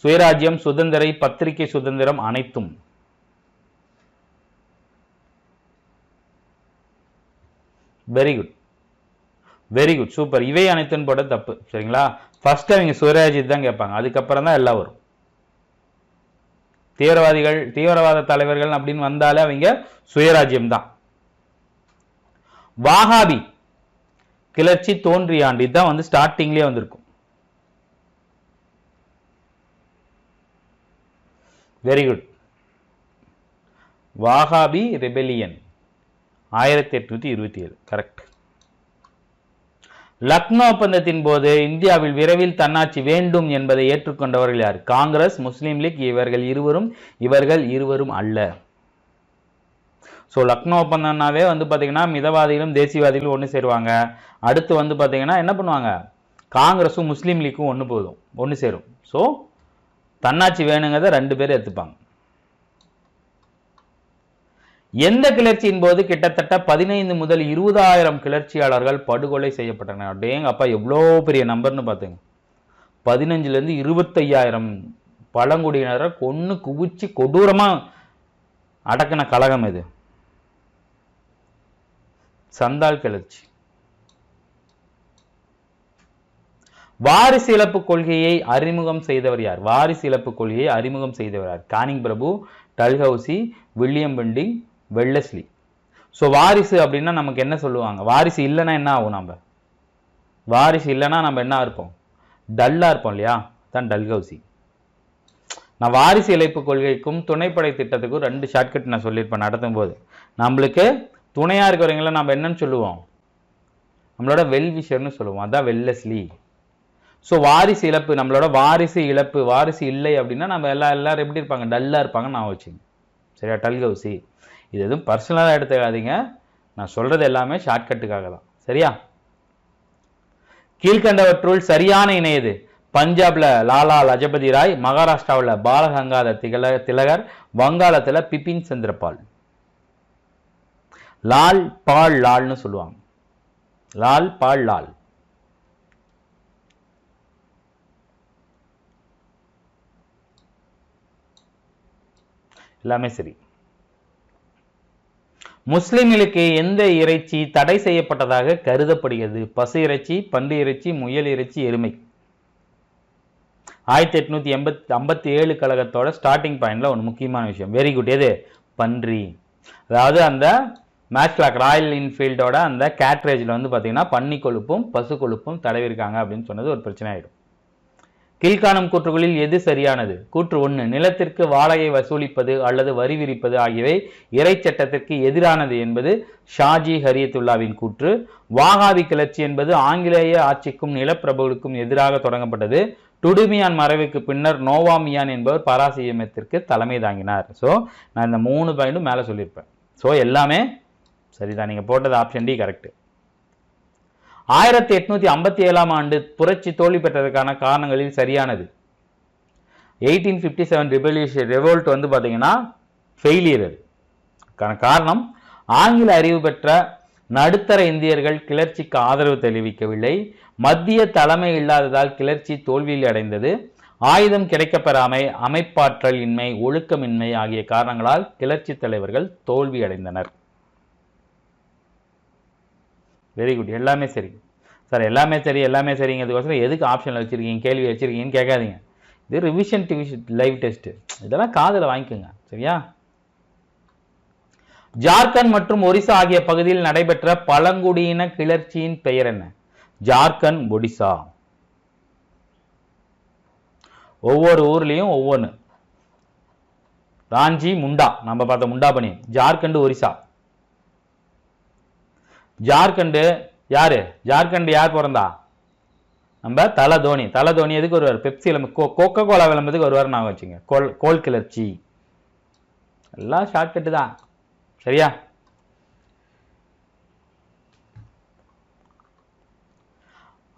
சுயராஜ்யம், சுதந்திரை, பத்திரிகை சுதந்திரம், அனைத்தும். Very good, super. இவை அனைத்தும் போட தப்பு. சரிங்களா? ஃபர்ஸ்ட் அவங்க சுயராஜ்யத்தை தான் கேட்பாங்க, அதுக்கப்புறம் தான் எல்லாம் வரும். தீவிரவாத தலைவர்கள் அப்படின்னு வந்தாலே அவங்க சுயராஜ்யம் தான். வாஹாபி கிளர்ச்சி தோன்றிய ஆண்டு இதுதான் வந்து ஸ்டார்டிங்லேயே வந்திருக்கும். Very good. Wahabi rebellion 1827. Correct. Lucknow ஒப்பந்தத்தின் போது இந்தியாவில் விரைவில் தன்னாட்சி வேண்டும் என்பதை ஏற்றுக்கொண்டவர்கள் யார்? காங்கிரஸ், முஸ்லீம் லீக். இவர்கள் இருவரும் அல்ல. ஸோ லக்னோ ஒப்பந்தம்னாவே வந்து பார்த்தீங்கன்னா மிதவாதிகளும் தேசியவாதிகளும் ஒன்று சேருவாங்க. அடுத்து வந்து பார்த்தீங்கன்னா என்ன பண்ணுவாங்க, காங்கிரஸும் முஸ்லீம் லீக்கும் ஒன்று சேரும். ஸோ தன்னாட்சி வேணுங்கிறத 2 பேர் எடுத்துப்பாங்க. எந்த கிளர்ச்சியின் போது கிட்டத்தட்ட 15 முதல் 20,000 கிளர்ச்சியாளர்கள் படுகொலை செய்யப்பட்டனர்? டேங்க அப்பா, எவ்வளோ பெரிய நம்பர்னு பார்த்துங்க. 15லேருந்து 25,000 பழங்குடியினரை கொன்னு குவிச்சு கொடூரமா அடக்கின கழகம் இது சந்தால் கிளர்ச்சி. வாரிசு இழப்பு கொள்கையை அறிமுகம் செய்தவர் யார்? கானிங் பிரபு, Dalhousie, William Bentinck, Wellesley. So வாரிசு அப்படின்னா நமக்கு என்ன சொல்லுவாங்க? வாரிசு இல்லைன்னா என்ன ஆகும்? நம்ம என்ன இருப்போம்? டல்லா இருப்போம் இல்லையா? தான் டல்ஹவுசி. நான் வாரிசு இழப்பு கொள்கைக்கும் துணைப்படை திட்டத்துக்கும் 2 ஷார்ட்கட் நான் சொல்லியிருப்பேன் நடத்தும் போது. நம்மளுக்கு துணையா இருக்கிறவங்கள நம்ம என்னன்னு சொல்லுவோம்? நம்மளோட வெல்விஷர்னு சொல்லுவோம். அதான் வெல்லஸ்லி. ஸோ வாரிசு இழப்பு, நம்மளோட வாரிசு இல்லை அப்படின்னா நம்ம எல்லாரும் எப்படி இருப்பாங்க? டல்லா இருப்பாங்க. நான் வச்சுங்க. சரியா? டல்ஹவுசி. இது எதுவும் பர்சனலாக எடுத்துக்காதீங்க, நான் சொல்றது எல்லாமே ஷார்ட்கட்டுக்காக தான். சரியா? கீழ்கண்டவற்றுள் சரியான இணை எது? பஞ்சாப்ல லாலா லஜபதி ராய், மகாராஷ்டிராவில் பாலகங்காதர திலகர், வங்காளத்தில் பிபின் சந்திரபால். லால் பால் லால்னு சொல்லுவாங்க. லால் பால் லால். எல்லாமே சரி. முஸ்லிம்களுக்கு எந்த இறைச்சி தடை செய்யப்பட்டதாக கருதப்படுகிறது? பசு இறைச்சி, பன்றி இறைச்சி, முயல் இறைச்சி, எருமை. 1857 கழகத்தோட ஸ்டார்டிங் பாயிண்ட்ல ஒன்று முக்கியமான விஷயம். Very good. எது? பன்றி. அதாவது அந்த மேட்ச்லாக் ராயல் என்ஃபீல்டோட அந்த கேட்ரேஜில் வந்து பார்த்தீங்கன்னா பன்னி கொழுப்பும் பசு கொழுப்பும் தடவிருக்காங்க அப்படின்னு சொன்னது ஒரு பிரச்சனை ஆகிடும். கீழ்காணும் கூற்றுகளில் எது சரியானது? கூற்று 1, நிலத்திற்கு வாடகை வசூலிப்பது அல்லது வரி விதிப்பது ஆகியவை இறை சட்டத்திற்கு எதிரானது என்பது ஷாஜி ஹரியத்துல்லாவின் கூற்று. வாகாபி கிளர்ச்சி என்பது ஆங்கிலேய ஆட்சிக்கும் நிலப்பிரபுகளுக்கும் எதிராக தொடங்கப்பட்டது. டுடுமியான் மறைவுக்கு பின்னர் நோவா மியான் என்பவர் பாராசியமத்திற்கு தலைமை தாங்கினார். ஸோ நான் இந்த 3 பாயிண்டும் மேலே சொல்லியிருப்பேன். ஸோ எல்லாமே சரிதான். நீங்கள் போட்டது ஆப்ஷன் டி கரெக்ட். 1857 ஆண்டு புரட்சி தோல்வி பெற்றதற்கான காரணங்களில் சரியானது. 1857 ரெவோல்ட் வந்து பார்த்தீங்கன்னா ஃபெயிலியர். அதுக்கான காரணம் ஆங்கில அறிவு பெற்ற நடுத்தர இந்தியர்கள் கிளர்ச்சிக்கு ஆதரவு தெரிவிக்கவில்லை. மத்திய தலைமை இல்லாததால் கிளர்ச்சி தோல்வியில் அடைந்தது. ஆயுதம் கிடைக்கப்பெறாமை, அமைப்பாற்றல் இன்மை, ஒழுக்கமின்மை ஆகிய காரணங்களால் கிளர்ச்சி தலைவர்கள் தோல்வி அடைந்தனர். Very good. எல்லாமே சரி சார். எல்லாமே சரி எல்லாமே சரிங்கிறதுக்கோசரம் எதுக்கு ஆப்ஷனில் வச்சுருக்கீங்க, கேள்வி வச்சுருக்கீங்கன்னு கேட்காதீங்க. இது ரிவிஷன் லைவ் டெஸ்ட். இதெல்லாம் காதில் வாங்கிக்கோங்க. சரியா? ஜார்க்கண்ட் மற்றும் ஒரிசா ஆகிய பகுதியில் நடைபெற்ற பழங்குடியின கிளர்ச்சியின் பெயர் என்ன? ஜார்க்கண்ட், ஒடிசா. ஒவ்வொரு ஊர்லேயும் ஒவ்வொன்று. ராஞ்சி, முண்டா, நம்ம பார்த்த முண்டா பணி. ஜார்க்கண்ட், ஒரிசா. ஜார்க்கண்ட் யாரு? ஜார்க்கண்ட் யார் பிறந்தா? நம்ம தல தோனி. தல தோனி எதுக்கு வருவார்? பெப்சி கோகோ கோலா விளம்பரத்துக்கு வருவார். நான் வச்சுங்க. கோல் கிளர்ச்சி. எல்லாம் ஷார்ட்கட்டு தான். சரியா?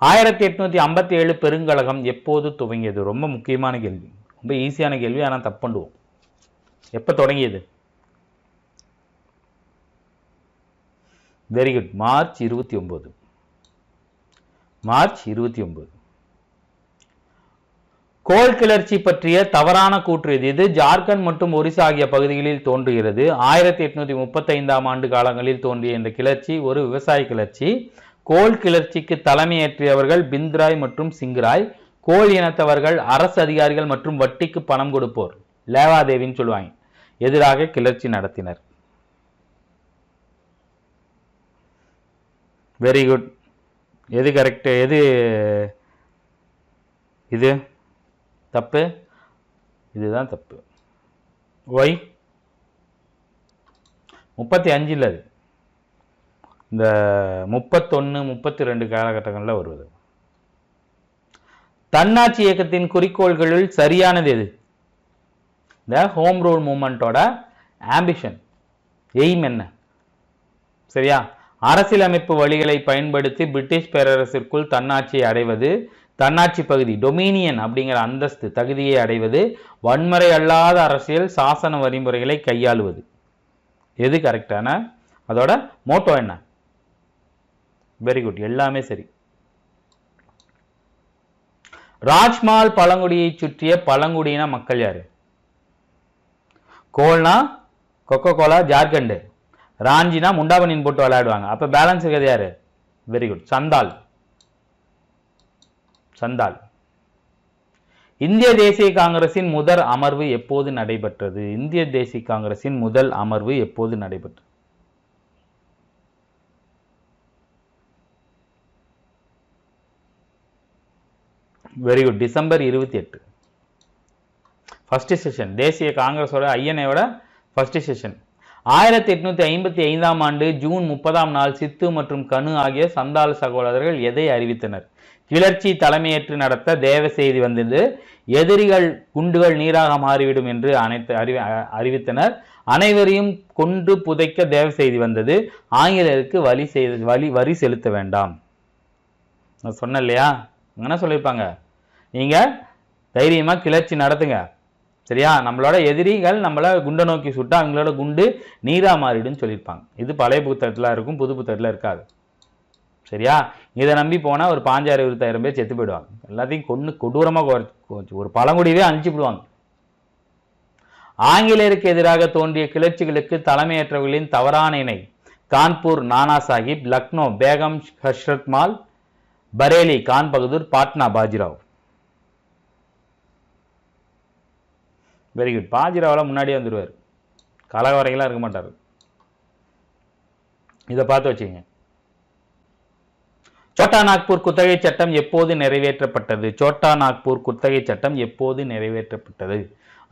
ஆயிரத்தி 1857 பெருங்கழகம் எப்போது துவங்கியது? ரொம்ப முக்கியமான கேள்வி. ரொம்ப ஈஸியான கேள்வி, ஆனால் தப்பு பண்ணுவோம். எப்போ தொடங்கியது? Very good. மார்ச் 29. மார்ச் 29. கோல் கிளர்ச்சி பற்றிய தவறான கூற்று எது? இது ஜார்க்கண்ட் மற்றும் ஒரிசா ஆகிய பகுதிகளில் தோன்றுகிறது. 1835 ஆண்டு காலங்களில் தோன்றிய இந்த கிளர்ச்சி ஒரு விவசாய கிளர்ச்சி. கோல் கிளர்ச்சிக்கு தலைமையேற்றியவர்கள் பிந்த்ராய் மற்றும் சிங்கராய். கோல் இனத்தவர்கள் அரசு அதிகாரிகள் மற்றும் வட்டிக்கு பணம் கொடுப்போர், லேவாதேவின்னு சொல்லுவாங்க, எதிராக கிளர்ச்சி நடத்தினர். Very good. எது கரெக்ட்? எது இது தப்பு? இதுதான் தப்பு. ஒய் 35 இல்லை, அது இந்த 31, 32 காலகட்டங்களில் வருவது. தன்னாட்சி இயக்கத்தின் குறிக்கோள்களில் சரியானது எது? இந்த ஹோம் ரூல் மூவ்மெண்டோட ஆம்பிஷன், எய்ம் என்ன? சரியா? அரசியலமைப்பு வழிகளை பயன்படுத்தி பிரிட்டிஷ் பேரரசிற்குள் தன்னாட்சியை அடைவது, தன்னாட்சி பகுதி டொமினியன் அப்படிங்கிற அந்தஸ்து தகுதியை அடைவது, வன்முறை அல்லாத அரசியல் சாசன வழிமுறைகளை கையாளுவது. எது கரெக்டான? அதோட மோட்டோ என்ன? Very good. எல்லாமே சரி. ராஜ்மால் பழங்குடியை சுற்றிய பழங்குடியின மக்கள் யாரு? கோல்னா கொக்கோ கோலா ஜார்க்கண்ட், ராஞ்சினா முண்டாபனின் போட்டு விளையாடுவாங்க. அப்ப பேலன்ஸ் இருக்கிறது யாரு? Very good. சந்தால். சந்தால். இந்திய தேசிய காங்கிரசின் முதல் அமர்வு எப்போது நடைபெற்றது? இந்திய தேசிய காங்கிரசின் முதல் அமர்வு எப்போது நடைபெற்றது? Very good. December 28. First session. தேசிய காங்கிரஸோட ஐஎன்ஏவோட ஃபர்ஸ்ட் செஷன். 1855 ஆண்டு ஜூன் 30ஆம் நாள் சித்து மற்றும் கனு ஆகிய சந்தால் சகோதரர்கள் எதை அறிவித்தனர்? கிளர்ச்சி தலைமையேற்று நடத்த தேவ செய்தி வந்தது. எதிரிகள் குண்டுகள் நீராக மாறிவிடும் என்று அறிவித்தனர். அனைவரையும் கொண்டு புதைக்க தேவ செய்தி வந்தது. ஆங்கிலேயருக்கு வரி செலுத்த வேண்டாம். நான் சொன்னேன் இல்லையா? என்ன சொல்லியிருப்பாங்க? நீங்க தைரியமா கிளர்ச்சி நடத்துங்க, சரியா? நம்மளோட எதிரிகள் நம்மள குண்டை நோக்கி சுட்டா அவங்களோட குண்டு நீரா மாறிடுன்னு சொல்லியிருப்பாங்க. இது பழைய புத்தகத்துல இருக்கும், புது புத்தகத்துல இருக்காது. சரியா? இதை நம்பி போனா ஒரு 5000-20,000 பேர் செத்து போயிடுவாங்க. எல்லாத்தையும் கொண்டு கொடூரமா ஒரு பழங்குடியவே அழிச்சு விடுவாங்க. ஆங்கிலேயருக்கு எதிராக தோன்றிய கிளர்ச்சிகளுக்கு தலைமையேற்றவர்களின் தவறான இணை: கான்பூர் நானா சாஹிப், லக்னோ பேகம் ஹஷ்ரத் மால், பரேலி கான் பகதூர், பாட்னா பாஜிராவ். Very good. பாஜிராவில் முன்னாடியே வந்துடுவார், கலவரைகளாக இருக்க மாட்டார். இதை பார்த்து வச்சுங்க. சோட்டா நாக்பூர் குத்தகை சட்டம் எப்போது நிறைவேற்றப்பட்டது? சோட்டா நாக்பூர் குத்தகை சட்டம் எப்போது நிறைவேற்றப்பட்டது?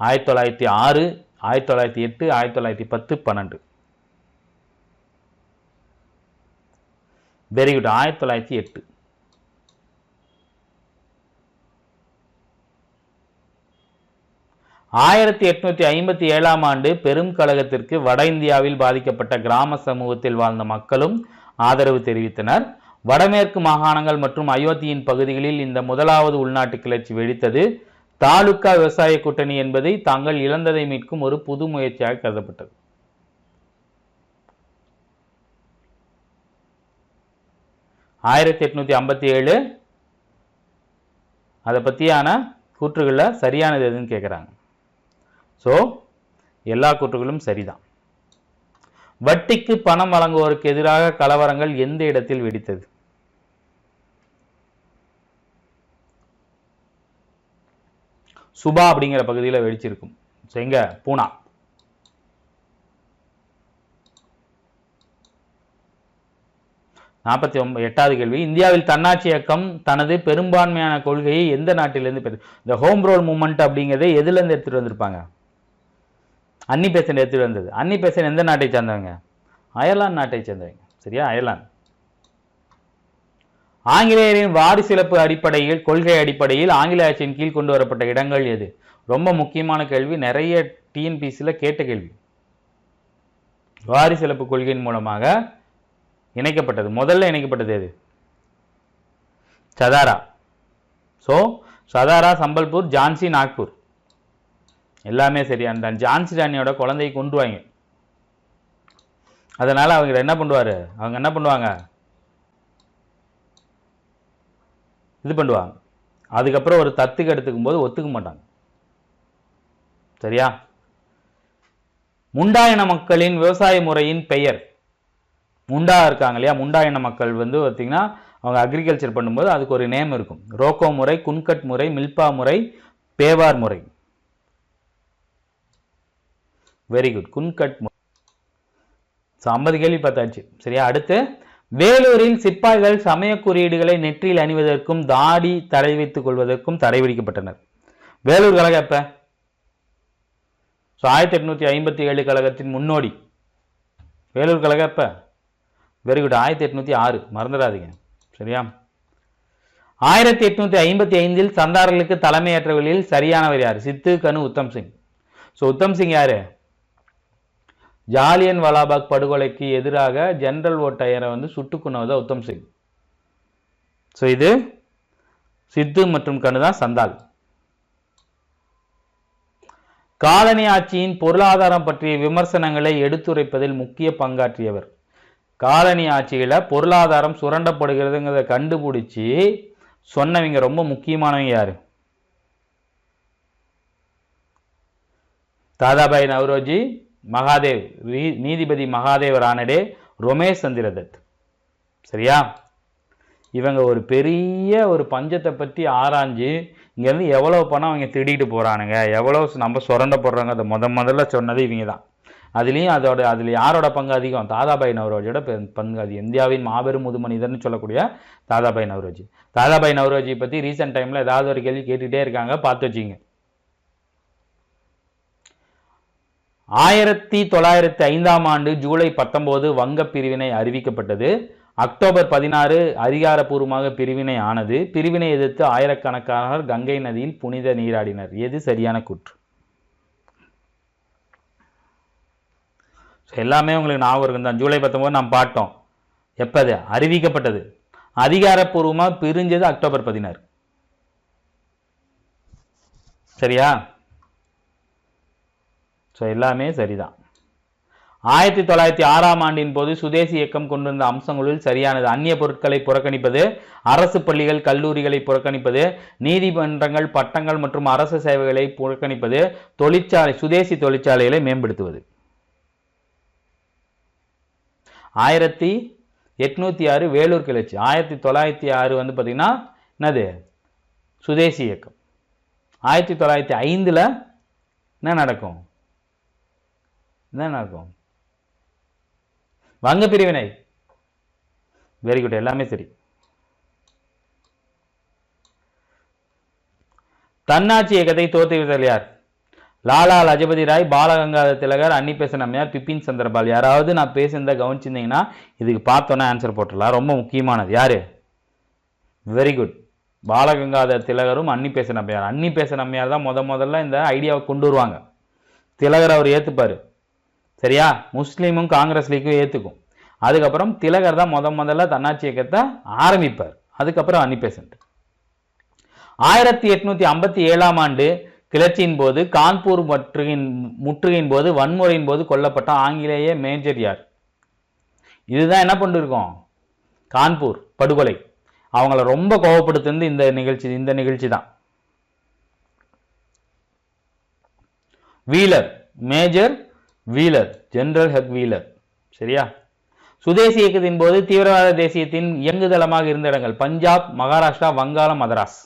1906, 1908, 1910, 12. Very good. 1908. 1857 ஆண்டு பெரும் கழகத்திற்கு வட இந்தியாவில் பாதிக்கப்பட்ட கிராம சமூகத்தில் வாழ்ந்த மக்களும் ஆதரவு தெரிவித்தனர். வடமேற்கு மாகாணங்கள் மற்றும் அயோத்தியின் பகுதிகளில் இந்த முதலாவது உள்நாட்டு கிளர்ச்சி வெடித்தது. தாலுகா விவசாய கூட்டணி என்பதை தாங்கள் இழந்ததை மீட்கும் ஒரு புது முயற்சியாக கருதப்பட்டது. (1857) அதை பற்றியான கூற்றுகளில் சரியானது எதுன்னு கேட்குறாங்க. ஸோ எல்லா கூற்றுகளும் சரிதான். வட்டிக்கு பணம் வழங்குவோருக்கு எதிராக கலவரங்கள் எந்த இடத்தில் வெடித்தது? சுபா அப்படிங்கிற பகுதியில் வெடிச்சிருக்கும். எங்க? பூனா. (48வது கேள்வி). இந்தியாவில் தன்னாட்சி இயக்கம் தனது பெரும்பான்மையான கொள்கையை எந்த நாட்டிலிருந்து பெற்று? இந்த ஹோம் ரோல் மூவ்மெண்ட் அப்படிங்கிறதை எதுலேருந்து எடுத்துகிட்டு வந்திருப்பாங்க? அன்னி பெசன்ட் எடுத்துகிட்டு வந்தது. அன்னி பெசன்ட் எந்த நாட்டை சேர்ந்தவங்க? அயர்லாந்து நாட்டை சேர்ந்தவங்க. சரியா? அயர்லாந்து. ஆங்கிலேயரின் வாரிசிலப்பு அடிப்படையில் கொள்கை அடிப்படையில் ஆங்கில ஆட்சியின் கீழ் கொண்டு வரப்பட்ட இடங்கள் எது? ரொம்ப முக்கியமான கேள்வி, நிறைய டிஎன்பிசியில் கேட்ட கேள்வி. வாரிசிலப்பு கொள்கையின் மூலமாக இணைக்கப்பட்டது, முதல்ல இணைக்கப்பட்டது எது? சதாரா. ஸோ சதாரா, சம்பல்பூர், ஜான்சி, நாக்பூர் எல்லாமே சரியான தான். ஜான்சி ராணியோட குழந்தையை கொண்டுவாங்க. அதனால அவங்க என்ன பண்ணுவாங்க? இது பண்ணுவாங்க. அதுக்கப்புறம் ஒரு தத்துக்கு எடுத்துக்கும் போது ஒத்துக்க மாட்டாங்க. சரியா? முண்டா இன மக்களின் விவசாய முறையின் பெயர். முண்டா இருக்காங்க இல்லையா, முண்டா இன மக்கள் பார்த்தீங்கன்னா அவங்க அக்ரிகல்ச்சர் பண்ணும்போது அதுக்கு ஒரு நேம் இருக்கும். ரோக்கோ முறை, குன்கட் முறை, மில்பா முறை, பேவார் முறை. Very good. குன்கட் முறை. 50 கேள்வி பார்த்தாச்சு. சரியா? அடுத்து, வேலூரில் சிப்பாய்கள் சமய குறியீடுகளை நெற்றியில் அணிவதற்கும் தாடி தடை வைத்துக் கொள்வதற்கும் தடை விதிக்கப்பட்டனர். வேலூர் கழகம் எப்ப? 1857 கழகத்தின் முன்னோடி. வேலூர் கழகம் எப்ப? Very good. 1806. மறந்துடாதீங்க. சரியா? 1855 சந்தார்களுக்கு தலைமையேற்றவர்களில் சரியானவர் யார்? சித்து, கனு, உத்தம் சிங். ஸோ உத்தம் சிங் யாரு? ஜாலியன் வாலாபாக் படுகொலைக்கு எதிராக ஜெனரல் ஓட்டையரை சுட்டு கொன்னவர் உத்தம் சிங். ஸோ இது சித்து மற்றும் கனு தான் சந்தால். காலனி ஆட்சியின் பொருளாதாரம் பற்றிய விமர்சனங்களை எடுத்துரைப்பதில் முக்கிய பங்காற்றியவர். காலனி ஆட்சியில பொருளாதாரம் சுரண்டப்படுகிறதுங்கிறத கண்டுபிடிச்சி சொன்னவங்க ரொம்ப முக்கியமானவங்க யாரு? தாதாபாய் நவ்ரோஜி, மகாதேவ், நீதிபதி மகாதேவ் ரானடே, ரமேஷ் சந்திர தத். சரியா? இவங்க ஒரு பெரிய ஒரு பஞ்சத்தை பற்றி ஆராய்ஞ்சு இங்கேருந்து எவ்வளோ பணம் அவங்க திருடிட்டு போகிறானுங்க, எவ்வளோ நம்ம சுரண்ட போடுறாங்க, அதை முதல்ல சொன்னது இவங்க தான். அதுலேயும் அதில் யாரோட பங்கு அதிகம்? தாதாபாய் நவ்ரோஜியோட பங்கு அதிகம். இந்தியாவின் மாபெரும் முது மனிதர்னு சொல்லக்கூடிய தாதாபாய் நவ்ரோஜி. தாதாபாய் நவ்ரோஜி பற்றி ரீசெண்ட் டைமில் ஏதாவது ஒரு கேள்வி கேட்டுகிட்டே இருக்காங்க, பார்த்து வச்சிங்க. 1905ஆம் ஆண்டு ஜூலை 19 வங்க பிரிவினை அறிவிக்கப்பட்டது. அக்டோபர் 16 அதிகாரப்பூர்வமாக பிரிவினை ஆனது. பிரிவினை எதிர்த்து ஆயிரக்கணக்கானவர் கங்கை நதியில் புனித நீராடினர். எது சரியான கூற்று? எல்லாமே உங்களுக்கு ஞாபகம் இருக்கும் தான். ஜூலை 19 நாம் பார்த்தோம். எப்பது அறிவிக்கப்பட்டது? அதிகாரப்பூர்வமாக பிரிஞ்சது அக்டோபர் 16. சரியா? ஸோ எல்லாமே சரிதான். 1906ஆம் ஆண்டின் போது சுதேசி இயக்கம் கொண்டிருந்த அம்சங்களில் சரியானது. அந்நிய பொருட்களை புறக்கணிப்பது, அரசு பள்ளிகள் கல்லூரிகளை புறக்கணிப்பது, நீதிமன்றங்கள் பட்டங்கள் மற்றும் அரசு சேவைகளை புறக்கணிப்பது, சுதேசி தொழிற்சாலைகளை மேம்படுத்துவது. 1806 வேலூர் கிளர்ச்சி. 1906 பார்த்தீங்கன்னா என்னது? சுதேசி இயக்கம். 1905 என்ன நடக்கும்? என்ன நடக்கும்? வங்க பிரிவினை. வெரி குட், எல்லாமே சரி. தன்னாட்சி இயக்கத்தை தோற்றுவித்தல் யார்? லாலா லஜபதி ராய், பாலகங்காதர திலகர், அன்னிபெசன்ட் அம்மையார், பிபின் சந்திரபால். யாராவது நான் பேசியிருந்தா கவனிச்சிருந்தீங்கன்னா இதுக்கு பார்த்தோன்னா ஆன்சர் போட்டுடலாம். ரொம்ப முக்கியமானது. யாரு? வெரி குட், பாலகங்காதர திலகரும் அன்னிபெசன்ட் அம்மையார். அன்னிபெசன்ட் அம்மையார் தான் முதல்ல இந்த ஐடியாவை கொண்டு வருவாங்க. திலகர் அவர் ஏற்றுப்பார். சரியா? முஸ்லீமும் காங்கிரஸ் லீக்கும் ஏற்றுக்கும். அதுக்கப்புறம் திலகர் தான் முதல்ல தன்னாட்சி இயக்கத்தை ஆரம்பிப்பார். அதுக்கப்புறம் அன்னிபெசன்ட். 1857 ஆண்டு கிளர்ச்சியின் போது, கான்பூர் முற்றுகையின் போது, வன்முறையின் போது கொல்லப்பட்ட ஆங்கிலேய மேஜர் யார்? இதுதான் என்ன பண்ணிருக்கோம், கான்பூர் படுகொலை. அவங்கள ரொம்ப கோபப்படுத்துறது இந்த நிகழ்ச்சி தான். Wheeler, major Wheeler, general Hugh Wheeler. சரியா? சுதேசி இயக்கத்தின் போது தீவிரவாத தேசியத்தின் இயங்குதளமாக இருந்த இடங்கள் பஞ்சாப், மகாராஷ்டிரா, வங்காளம், மதராஸ்.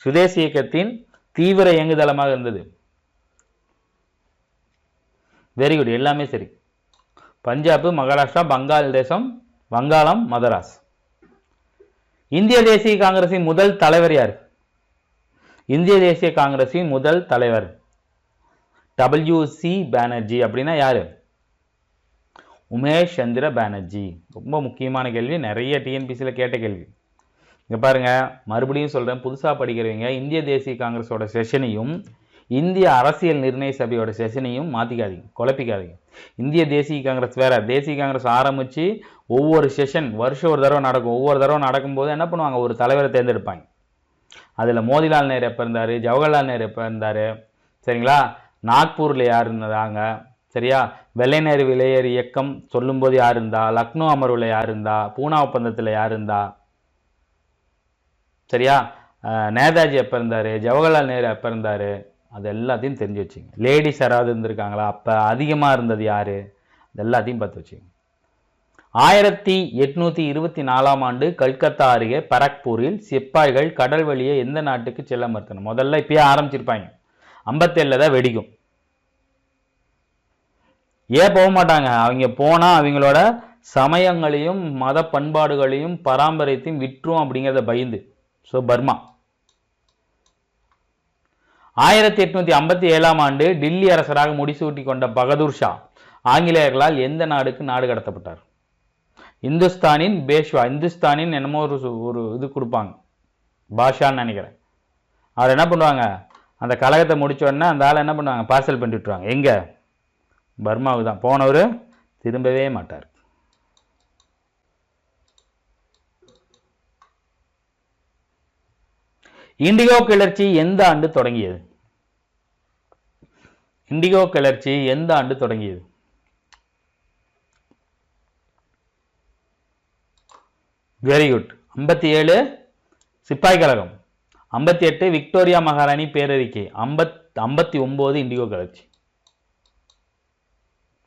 சுதேசி இயக்கத்தின் தீவிர இயங்குதளமாக இருந்தது. வெரி குட், எல்லாமே சரி. பஞ்சாப், மகாராஷ்டிரா, பங்காளதேசம், வங்காளம், மதராஸ். இந்திய தேசிய காங்கிரசின் முதல் தலைவர் யார்? இந்திய தேசிய காங்கிரசின் முதல் தலைவர் WC பானர்ஜி. அப்படின்னா யாரு? உமேஷ் சந்திர பானர்ஜி. ரொம்ப முக்கியமான கேள்வி, நிறைய டிஎன்பிசியில் கேட்ட கேள்வி. இங்கே பாருங்க, மறுபடியும் சொல்கிறேன், புதுசாக படிக்கிறவங்க இந்திய தேசிய காங்கிரஸோட செஷனையும் இந்திய அரசியல் நிர்ணய சபையோட செஷனையும் மாற்றிக்காதீங்க, குழப்பிக்காதீங்க. இந்திய தேசிய காங்கிரஸ் வேற. தேசிய காங்கிரஸ் ஆரம்பித்து ஒவ்வொரு செஷன் வருஷம் ஒரு தடவை நடக்கும். ஒவ்வொரு தடவை நடக்கும்போது என்ன பண்ணுவாங்க, ஒரு தலைவரை தேர்ந்தெடுப்பாங்க. அதில் மோதிலால் நேரு எப்போ இருந்தார், ஜவஹர்லால் நேரு எப்போ இருந்தார், சரிங்களா? நாக்பூரில் யார் இருந்தாங்க, சரியா? வெள்ளை நேரு விலையேறு இயக்கம் சொல்லும்போது யார் இருந்தா, லக்னோ அமர்வில் யார் இருந்தா, பூனா ஒப்பந்தத்தில் யார் இருந்தா, சரியா? நேதாஜி எப்போ இருந்தார், ஜவஹர்லால் நேரு எப்போ இருந்தார், அது எல்லாத்தையும் தெரிஞ்சு வச்சுங்க. லேடிஸ் யாராவது இருந்திருக்காங்களா, அப்போ அதிகமாக இருந்தது யார், அது எல்லாத்தையும் பார்த்து வச்சுங்க. 1824 ஆண்டு கல்கத்தா அருகே பரக்பூரில் சிப்பாய்கள் கடல் வழியே எந்த நாட்டுக்கு செல்ல மறுத்தனர்? முதல்ல இப்பயே ஆரம்பிச்சிருப்பாங்க, 57 தான் வெடிக்கும். ஏன் போக மாட்டாங்க? அவங்க போனால் அவங்களோட சமயங்களையும் மத பண்பாடுகளையும் பராமரித்தையும் விட்டுரும் அப்படிங்கிறத பயந்து. So Burma. 1857 ஆண்டு டில்லி அரசராக முடிசூட்டி கொண்ட பகதூர் ஷா ஆங்கிலேயர்களால் எந்த நாடுக்கு நாடு கடத்தப்பட்டார்? இந்துஸ்தானின் பேஷ்வா. இந்துஸ்தானின் என்னமோ ஒரு இது கொடுப்பாங்க, பாஷான்னு நினைக்கிறேன். அவர் என்ன பண்ணுவாங்க, அந்த கழகத்தை முடிச்ச உடனே அந்த ஆள் என்ன பண்ணுவாங்க, பார்சல் பண்ணி விட்டுருவாங்க. எங்க? பர்மாவுக்கு தான். போனவர் திரும்பவே மாட்டார். இண்டிகோ கிளர்ச்சி எந்த ஆண்டு தொடங்கியது? இண்டிகோ கிளர்ச்சி எந்த ஆண்டு தொடங்கியது? Very good. 57 சிப்பாய் கழகம், 58 விக்டோரியா மகாராணி பேரறிக்கை, 59 இண்டிகோ கிளர்ச்சி.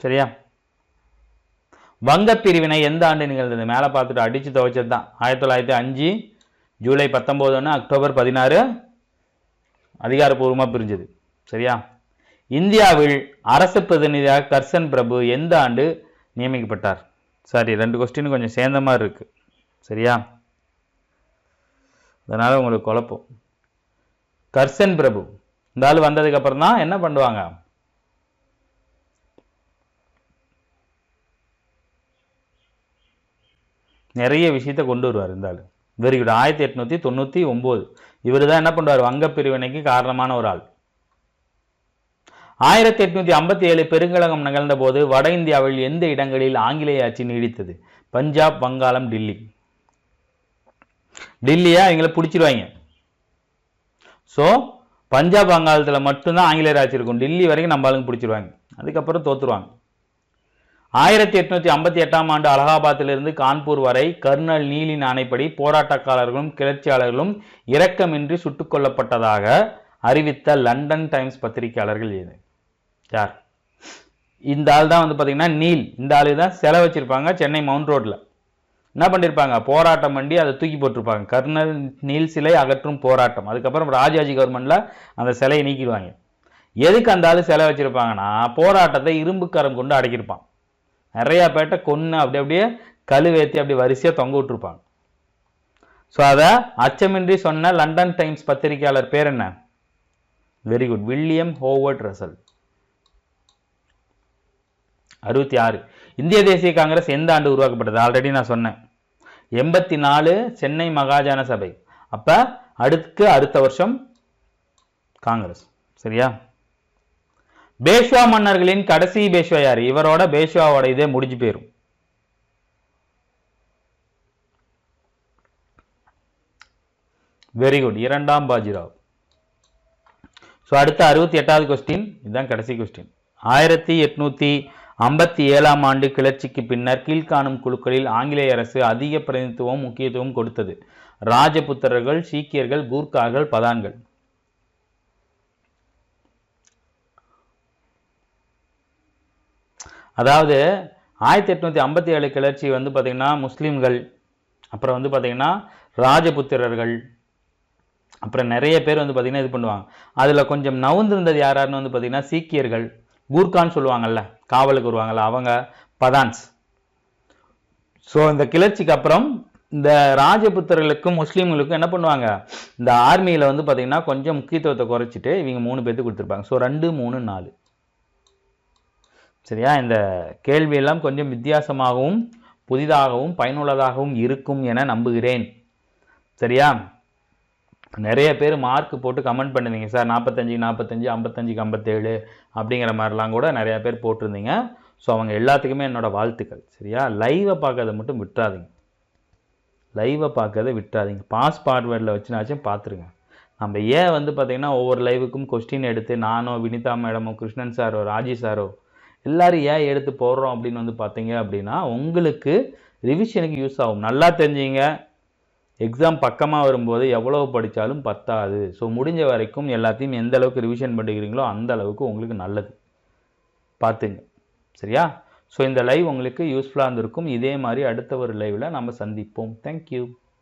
சரியா? வங்க பிரிவினை எந்த ஆண்டு நிகழ்ந்தது? மேலே பார்த்துட்டு அடிச்சு துவைச்சது தான். 1905 ஜூலை 19 அக்டோபர் 16 அதிகாரப்பூர்வமாக பிரிஞ்சது. சரியா? இந்தியாவில் அரசு பிரதிநிதியாக கர்சன் பிரபு எந்த ஆண்டு நியமிக்கப்பட்டார்? சாரி, 2 கொஸ்டின் கொஞ்சம் சேர்ந்த மாதிரி இருக்கு. சரியா? அதனால உங்களுக்கு குழப்பம். கர்சன் பிரபு இந்த ஆள் வந்ததுக்கு அப்புறம் தான் என்ன பண்ணுவாங்க, நிறைய விஷயத்தை கொண்டு வருவார் இந்த ஆள். Very good. 1899 இவர் தான் என்ன பண்ணுவார், வங்க பிரிவினைக்கு காரணமான ஒரு ஆள். 1857 பெருங்கலகம் நிகழ்ந்த போது வட இந்தியாவில் எந்த இடங்களில் ஆங்கிலேய ஆட்சி நீடித்தது? பஞ்சாப், வங்காளம், டில்லி. டில்லியா இவங்களை பிடிச்சிருவாங்க. ஸோ பஞ்சாப் வங்காளத்தில் மட்டும்தான் ஆங்கிலேயர் ஆட்சி இருக்கும். டில்லி வரைக்கும் நம்ம ஆளுங்க பிடிச்சிருவாங்க, அதுக்கப்புறம் தோத்துருவாங்க. 1858 ஆண்டு அலகாபாத்திலிருந்து கான்பூர் வரை கர்னல் நீலின் ஆணைப்படி போராட்டக்காரர்களும் கிளர்ச்சியாளர்களும் இரக்கமின்றி சுட்டுக் கொல்லப்பட்டதாக அறிவித்த லண்டன் டைம்ஸ் பத்திரிகையாளர்கள் ஏது? யார்? இந்த ஆள் தான் வந்து பார்த்தீங்கன்னா நீல். இந்த ஆளு தான் சிலை வச்சிருப்பாங்க சென்னை மவுண்ட் ரோட்ல. என்ன பண்ணியிருப்பாங்க, போராட்டம் பண்ணி அதை தூக்கி போட்டிருப்பாங்க. கர்னல் நீல் சிலை அகற்றும் போராட்டம். அதுக்கப்புறம் ராஜாஜி கவர்மெண்ட்ல அந்த சிலையை நீக்கிடுவாங்க. எதுக்கு அந்த ஆளு சிலை வச்சிருப்பாங்கன்னா, போராட்டத்தை இரும்பு கரம் கொண்டு அடக்கியிருப்பான். நிறைய பேட்டை கொன்று அப்படியே கழுவேற்றி அப்படி வரிசையா தொங்க விட்டுருப்பாங்க. ஸோ அதை அச்சமின்றி சொன்ன லண்டன் டைம்ஸ் பத்திரிகையாளர் பேர் என்ன? Very good, William Howard Russell. 66. இந்திய தேசிய காங்கிரஸ் எந்த ஆண்டு உருவாக்கப்பட்டது? ஆல்ரெடி நான் சொன்னேன், 84 சென்னை மகாஜன சபை. அப்ப அடுத்த வருஷம் காங்கிரஸ். சரியா? பேஷ்வா மன்னர்களின் கடைசி பேஷ்வா யாரு? இவரோட பேஷ்வாவோட இதே முடிஞ்சு போயிரும். வெரி குட், இரண்டாம் பாஜிராவ். ஸோ அடுத்த 68வது கொஸ்டின், இதுதான் கடைசி கொஸ்டின். 1857 ஆண்டு கிளர்ச்சிக்கு பின்னர் கீழ்காணும் குழுக்களில் ஆங்கிலேய அரசு அதிக பிரதிநிதித்துவம் முக்கியத்துவம் கொடுத்தது. ராஜபுத்திரர்கள், சீக்கியர்கள், கூர்க்கார்கள், பதான்கள். அதாவது 1857 கிளர்ச்சி வந்து பார்த்தீங்கன்னா முஸ்லீம்கள், அப்புறம் வந்து பார்த்தீங்கன்னா ராஜபுத்திரர்கள், அப்புறம் நிறைய பேர் வந்து பார்த்தீங்கன்னா இது பண்ணுவாங்க. அதில் கொஞ்சம் நவுந்திருந்தது யாராருன்னு வந்து பார்த்தீங்கன்னா சீக்கியர்கள், கூர்கான்னு சொல்லுவாங்கல்ல, காவலுக்கு வருவாங்கல்ல அவங்க, பதான்ஸ். ஸோ இந்த கிளர்ச்சிக்கு அப்புறம் இந்த ராஜபுத்திரர்களுக்கும் முஸ்லீம்களுக்கும் என்ன பண்ணுவாங்க, இந்த ஆர்மியில் வந்து பார்த்தீங்கன்னா கொஞ்சம் முக்கியத்துவத்தை குறைச்சிட்டு இவங்க 3 பேர்த்துக்கு கொடுத்துருப்பாங்க. ஸோ 2, 3, 4. சரியா? இந்த கேள்வியெல்லாம் கொஞ்சம் வித்தியாசமாகவும் புதிதாகவும் பயனுள்ளதாகவும் இருக்கும் என நம்புகிறேன். சரியா? நிறைய பேர் மார்க் போட்டு கமெண்ட் பண்ணுவீங்க, சார் 45 45 55 57 அப்படிங்கிற மாதிரிலாம் கூட நிறைய பேர் போட்டிருந்தீங்க. ஸோ அவங்க எல்லாத்துக்குமே என்னோட வாழ்த்துக்கள். சரியா? லைவை பார்க்கறத மட்டும் விட்டுறாதீங்க, லைவை பார்க்கறத விட்டுறாதீங்க. பாஸ் ஃபார்வேர்டில் வச்சுனாச்சும் பார்த்துருங்க. நம்ம ஏன் வந்து பார்த்தீங்கன்னா ஒவ்வொரு லைவுக்கும் கொஸ்டின் எடுத்து நானோ வினிதா மேடமோ கிருஷ்ணன் சாரோ ராஜி சாரோ எல்லாரும் ஏன் எடுத்து போடுறோம் அப்படின்னு வந்து பார்த்தீங்க அப்படின்னா உங்களுக்கு ரிவிஷனுக்கு யூஸ் ஆகும். நல்லா தெரிஞ்சுங்க, எக்ஸாம் பக்கமாக வரும்போது எவ்வளவு படித்தாலும் பத்தாது. ஸோ முடிஞ்ச வரைக்கும் எல்லாத்தையும் எந்த அளவுக்கு ரிவிஷன் பண்ணிக்கிறீங்களோ அந்த அளவுக்கு உங்களுக்கு நல்லது, பார்த்துங்க. சரியா? ஸோ இந்த லைவ் உங்களுக்கு யூஸ்ஃபுல்லாக இருந்திருக்கும். இதே மாதிரி அடுத்த ஒரு லைவில் நம்ம சந்திப்போம். தேங்க்யூ.